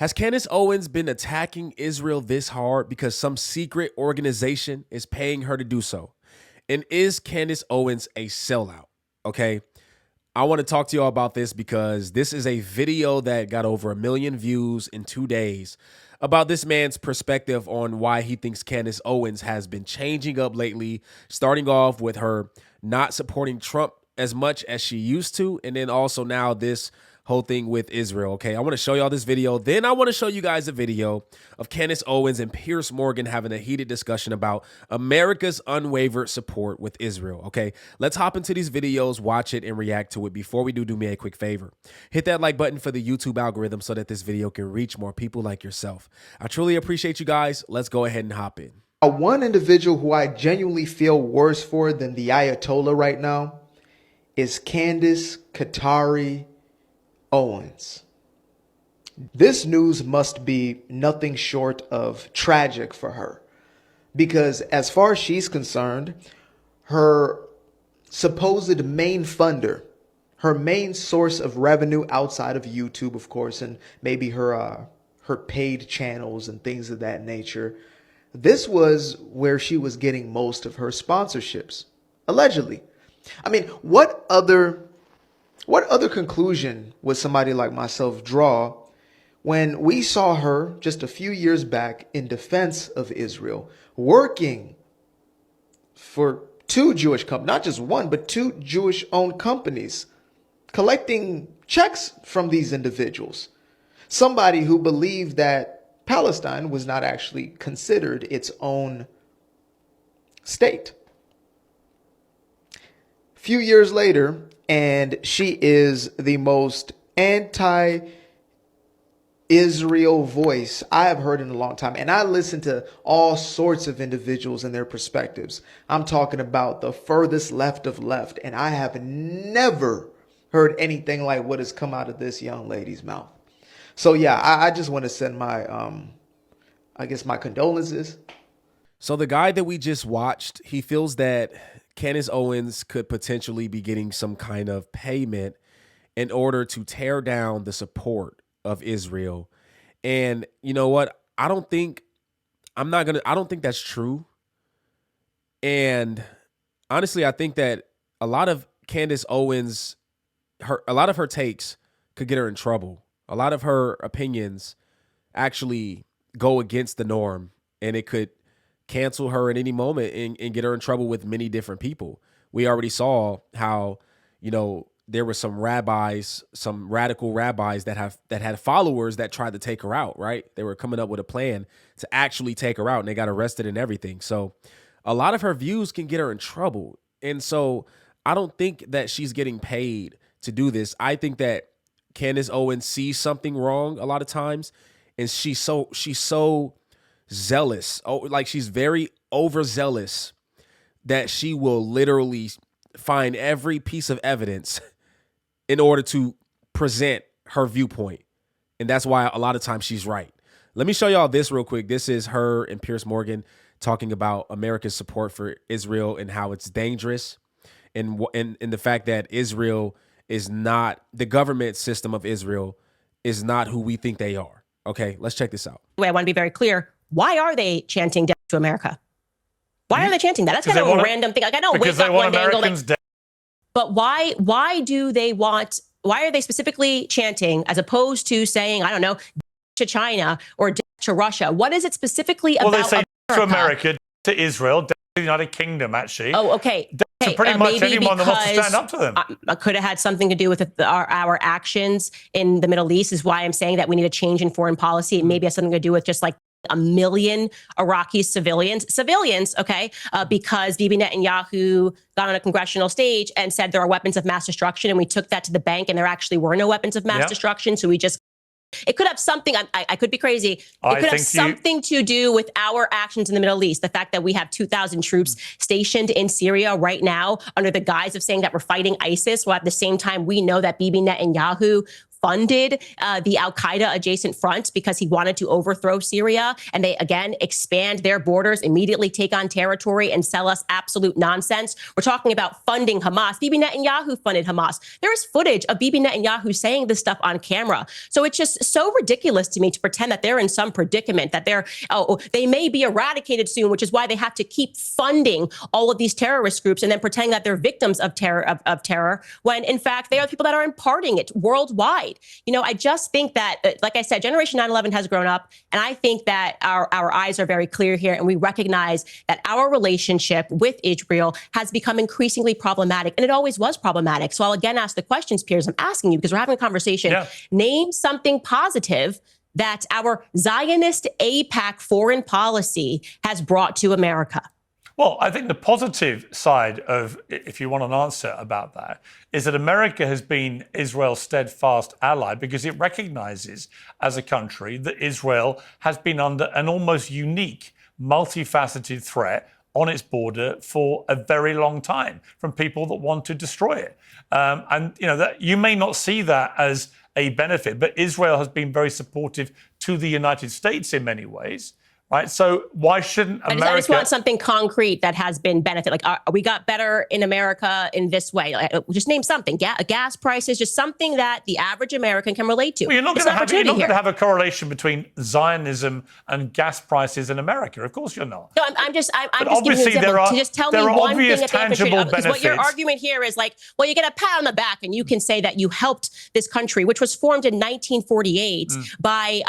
Has Candace Owens been attacking Israel this hard because some secret organization is paying her to do so? And is Candace Owens a sellout? Okay. I want to talk to y'all about this because this is a video that got over 1 million views in 2 days about this man's perspective on why he thinks Candace Owens has been changing up lately, starting off with her not supporting Trump as much as she used to, and then also now this whole thing with Israel. Okay, I want to show y'all this video. Then I want to show you guys a video of Candace Owens and Piers Morgan having a heated discussion about America's unwavered support with Israel. Okay, let's hop into these videos, watch it, and react to it. Before we do me a quick favor. Hit that like button for the YouTube algorithm so that this video can reach more people like yourself. I truly appreciate you guys. Let's go ahead and hop in. One individual who I genuinely feel worse for than the Ayatollah right now is Candace Owens. This news must be nothing short of tragic for her, because as far as she's concerned, her supposed main funder, her main source of revenue outside of YouTube, of course, and maybe her paid channels and things of that nature, this was where she was getting most of her sponsorships, allegedly. I mean, what other conclusion would somebody like myself draw when we saw her just a few years back in defense of Israel, working for two Jewish companies, not just one, but two Jewish-owned companies, collecting checks from these individuals? Somebody who believed that Palestine was not actually considered its own state. A few years later, and she is the most anti-Israel voice I have heard in a long time. And I listen to all sorts of individuals and their perspectives. I'm talking about the furthest left of left. And I have never heard anything like what has come out of this young lady's mouth. So yeah, I just want to send my, I guess my condolences. So the guy that we just watched, he feels that Candace Owens could potentially be getting some kind of payment in order to tear down the support of Israel. And you know what? I don't think that's true. And honestly, I think that a lot of Candace Owens, a lot of her takes could get her in trouble. A lot of her opinions actually go against the norm, and it could cancel her at any moment and get her in trouble with many different people. We already saw how, there were some rabbis, some radical rabbis that had followers that tried to take her out, right? They were coming up with a plan to actually take her out, and they got arrested and everything. So a lot of her views can get her in trouble. And so I don't think that she's getting paid to do this. I think that Candace Owens sees something wrong a lot of times, and she's so zealous. Oh, like she's very overzealous that she will literally find every piece of evidence in order to present her viewpoint. And that's why a lot of times she's right. Let me show y'all this real quick. This is her and Piers Morgan talking about America's support for Israel and how it's dangerous, and the fact that Israel is not, the government system of Israel is not who we think they are. Okay, let's check this out. I want to be very clear. Why are they chanting death to America? Why are they chanting that? That's kind of a random thing. Like, I know, wake up one day and go like, but why are they specifically chanting as opposed to saying, I don't know, to China or to Russia? What is it specifically about Well, they say America? to America, to Israel, to the United Kingdom, actually. Oh, okay. To pretty much anyone that wants to stand up to them. Could have had something to do with our actions in the Middle East, is why I'm saying that we need a change in foreign policy. It maybe has something to do with just like 1 million Iraqi civilians, okay, because Bibi Netanyahu got on a congressional stage and said there are weapons of mass destruction, and we took that to the bank, and there actually were no weapons of mass destruction. So it could have something, I could be crazy. It could have something to do with our actions in the Middle East. The fact that we have 2,000 troops stationed in Syria right now under the guise of saying that we're fighting ISIS, while at the same time we know that Bibi Netanyahu funded the al-Qaeda adjacent fronts because he wanted to overthrow Syria, and they again expand their borders, immediately take on territory and sell us absolute nonsense. We're talking about funding Hamas. Bibi Netanyahu funded Hamas. There is footage of Bibi Netanyahu saying this stuff on camera. So it's just so ridiculous to me to pretend that they're in some predicament, that they may be eradicated soon, which is why they have to keep funding all of these terrorist groups and then pretending that they're victims of terror, when in fact they are the people that are imparting it worldwide. I just think that, like I said, Generation 9/11 has grown up, and I think that our eyes are very clear here, and we recognize that our relationship with Israel has become increasingly problematic, and it always was problematic. So I'll again ask the questions, Piers. I'm asking you because we're having a conversation. Yeah. Name something positive that our Zionist AIPAC foreign policy has brought to America. Well, I think the positive side of, if you want an answer about that, is that America has been Israel's steadfast ally because it recognizes as a country that Israel has been under an almost unique, multifaceted threat on its border for a very long time from people that want to destroy it. That you may not see that as a benefit, but Israel has been very supportive to the United States in many ways. Right. So why shouldn't America? I just want something concrete that has been benefit. Like, we got better in America in this way. Just name something. Gas prices, just something that the average American can relate to. Well, you're not going to have a correlation between Zionism and gas prices in America. Of course, you're not. No, I'm just giving you an obviously example. To just tell me one thing that tangible benefits. Because what your argument here is like, well, you get a pat on the back and you can say that you helped this country, which was formed in 1948 by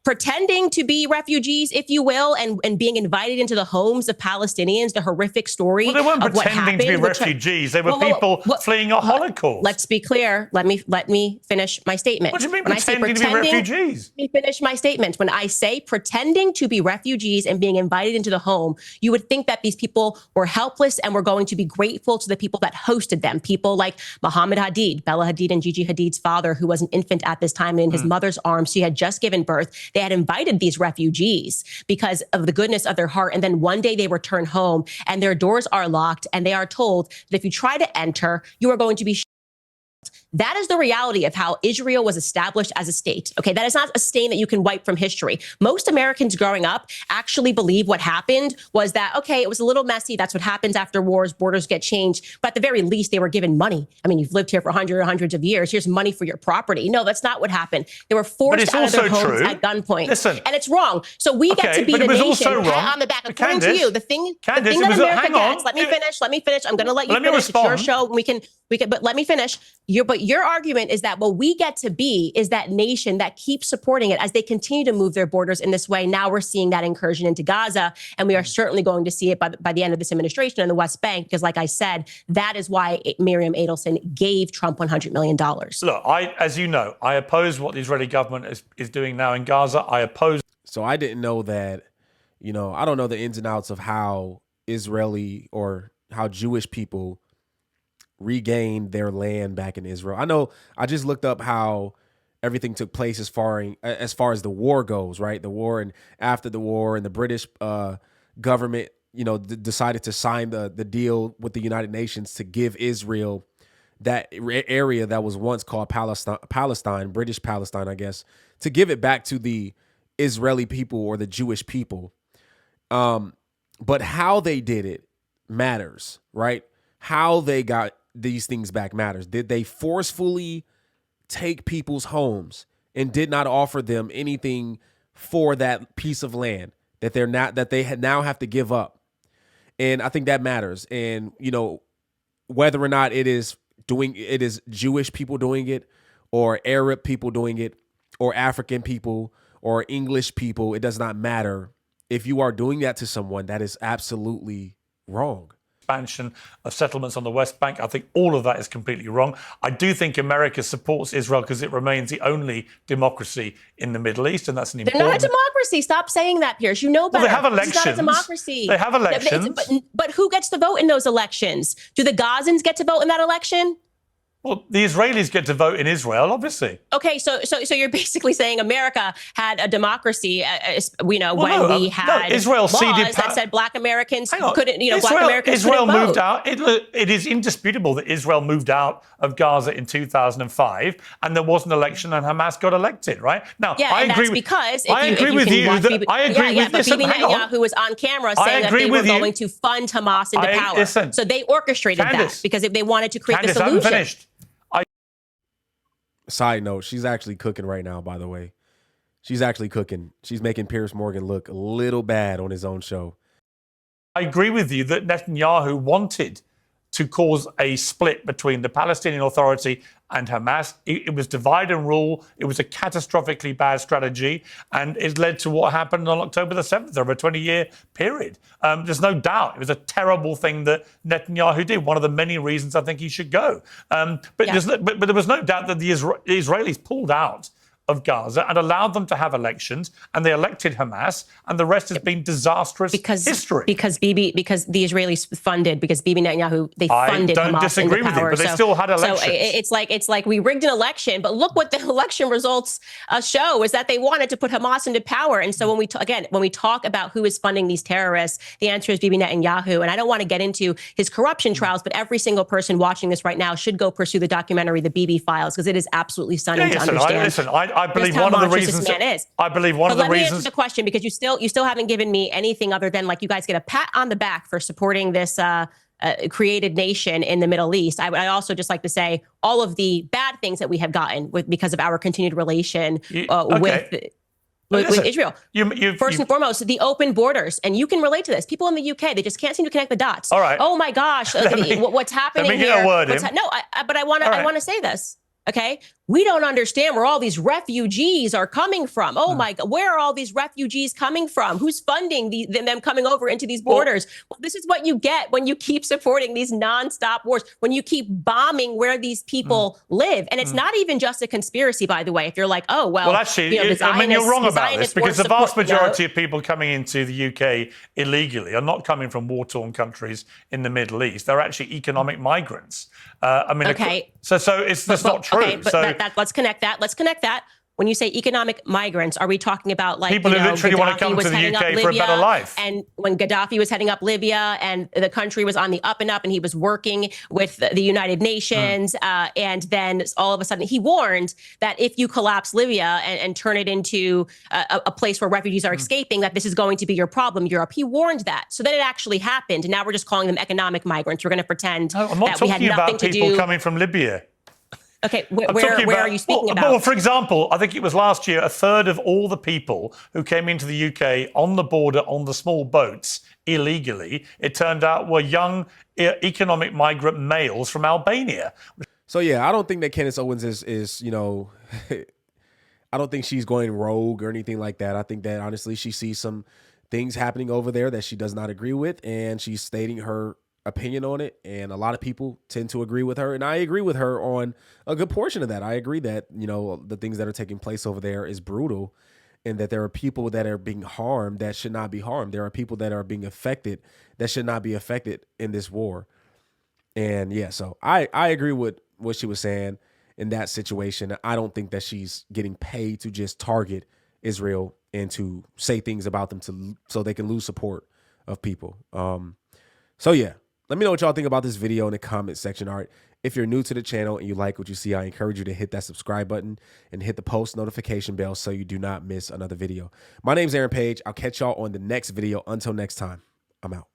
pretending to be refugees, if you will, and being invited into the homes of Palestinians, the horrific story of what happened. Well, they weren't pretending to be refugees. They were people fleeing a Holocaust. Let's be clear. Let me finish my statement. What do you mean pretending to be refugees? Let me finish my statement. When I say pretending to be refugees and being invited into the home, you would think that these people were helpless and were going to be grateful to the people that hosted them. People like Muhammad Hadid, Bella Hadid and Gigi Hadid's father, who was an infant at this time in his mother's arms. She had just given birth. They had invited these refugees because of the goodness of their heart. And then one day they return home and their doors are locked and they are told that if you try to enter, you are going to be That is the reality of how Israel was established as a state. Okay, that is not a stain that you can wipe from history. Most Americans growing up actually believe what happened was that, okay, it was a little messy. That's what happens after wars. Borders get changed. But at the very least, they were given money. I mean, you've lived here for hundreds of years. Here's money for your property. No, that's not what happened. They were forced out of their homes at gunpoint. Listen, and it's wrong. So we get to be the nation pat on the back. According to you, the thing that America gets. Let me finish. I'm going to let you finish. It's your show. We can. But let me finish. Your argument is that what we get to be is that nation that keeps supporting it as they continue to move their borders in this way. Now we're seeing that incursion into Gaza, and we are certainly going to see it by the end of this administration in the West Bank, because like I said, that is why Miriam Adelson gave Trump $100 million. Look, as you know, I oppose what the Israeli government is doing now in Gaza. I oppose. So I didn't know that, I don't know the ins and outs of how Israeli or how Jewish people regained their land back in Israel. I just looked up how everything took place as far as the war goes, right? The war and after the war, and the British government, decided to sign the deal with the United Nations to give Israel that area that was once called Palestine, British Palestine, I guess, to give it back to the Israeli people or the Jewish people. But how they did it matters, right? How they got these things back matters. Did they forcefully take people's homes and did not offer them anything for that piece of land that they now have to give up? And I think that matters. And whether or not it is Jewish people doing it, or Arab people doing it, or African people, or English people, it does not matter. If you are doing that to someone, that is absolutely wrong. Expansion of settlements on the West Bank. I think all of that is completely wrong. I do think America supports Israel because it remains the only democracy in the Middle East, and that's an important... They're not a democracy. Stop saying that, Piers. You know better. Well, they have elections. It's not a democracy. They have elections. But who gets to vote in those elections? Do the Gazans get to vote in that election? Well, the Israelis get to vote in Israel, obviously. Okay, so you're basically saying America had a democracy, when we had Israel laws ceded that said Black Americans couldn't, Israel, Black Americans Israel couldn't moved vote. out. It is indisputable that Israel moved out of Gaza in 2005, and there was an election, and Hamas got elected. Right now, Yeah, I and agree that's with, because I agree with you. I agree with. but Listen, Bibi hang on. Netanyahu was on camera saying that they were going to fund Hamas into power. Listen, so they orchestrated Candace, that because they wanted to create Candace, this I haven't illusion. finished. Side note, she's actually cooking right now, by the way. She's actually cooking. She's making Piers Morgan look a little bad on his own show. I agree with you that Netanyahu wanted to cause a split between the Palestinian Authority and Hamas. It was divide and rule. It was a catastrophically bad strategy, and it led to what happened on October the 7th over a 20-year period. There's no doubt it was a terrible thing that Netanyahu did, one of the many reasons I think he should go. But there was no doubt that the Israelis pulled out of Gaza and allowed them to have elections, and they elected Hamas, and the rest has been disastrous history. Because the Israelis funded, because Bibi Netanyahu, they funded Hamas. I don't disagree with you, but they still had elections. So it's like we rigged an election, but look what the election results show is that they wanted to put Hamas into power. And so when we talk about who is funding these terrorists, the answer is Bibi Netanyahu. And I don't want to get into his corruption trials, but every single person watching this right now should go pursue the documentary, The Bibi Files, because it is absolutely stunning to understand. I believe one of the reasons. I believe one of the reasons. Let me answer the question, because you still haven't given me anything other than like you guys get a pat on the back for supporting this created nation in the Middle East. I also just like to say all of the bad things that we have gotten because of our continued relation with Israel. First and foremost, the open borders. And you can relate to this. People in the UK, they just can't seem to connect the dots. All right. Oh my gosh, what's happening let me here? Get a word in. But I want to say this. Okay, we don't understand where all these refugees are coming from. Oh my God, where are all these refugees coming from? Who's funding them coming over into these borders? Well, this is what you get when you keep supporting these nonstop wars, when you keep bombing where these people live. And it's not even just a conspiracy, by the way. If you're like, oh, well actually, you're wrong about this, because the vast majority of people coming into the UK illegally are not coming from war-torn countries in the Middle East. They're actually economic migrants. So that's not true. Okay, but let's connect that. Let's connect that. When you say economic migrants, are we talking about like people who literally want to come to the UK for a better life? And when Gaddafi was heading up Libya and the country was on the up and up, and he was working with the United Nations, and then all of a sudden he warned that if you collapse Libya and turn it into a place where refugees are escaping, that this is going to be your problem, Europe. He warned that. So then it actually happened, and now we're just calling them economic migrants. We're going to pretend that we had nothing to do. People coming from Libya. Okay, where are you speaking about? Well, for example, I think it was last year, a third of all the people who came into the UK on the border on the small boats illegally, it turned out were young economic migrant males from Albania. So yeah, I don't think that Candace Owens is I don't think she's going rogue or anything like that. I think that honestly she sees some things happening over there that she does not agree with, and she's stating her opinion on it, and a lot of people tend to agree with her, and I agree with her on a good portion of that. I agree that the things that are taking place over there is brutal, and that there are people that are being harmed that should not be harmed. There are people that are being affected that should not be affected in this war. And yeah, so I agree with what she was saying in that situation. I don't think that she's getting paid to just target Israel and to say things about them so they can lose support of people. So yeah, let me know what y'all think about this video in the comment section. All right, if you're new to the channel and you like what you see, I encourage you to hit that subscribe button and hit the post notification bell so you do not miss another video. My name's Aaron Page. I'll catch y'all on the next video. Until next time, I'm out.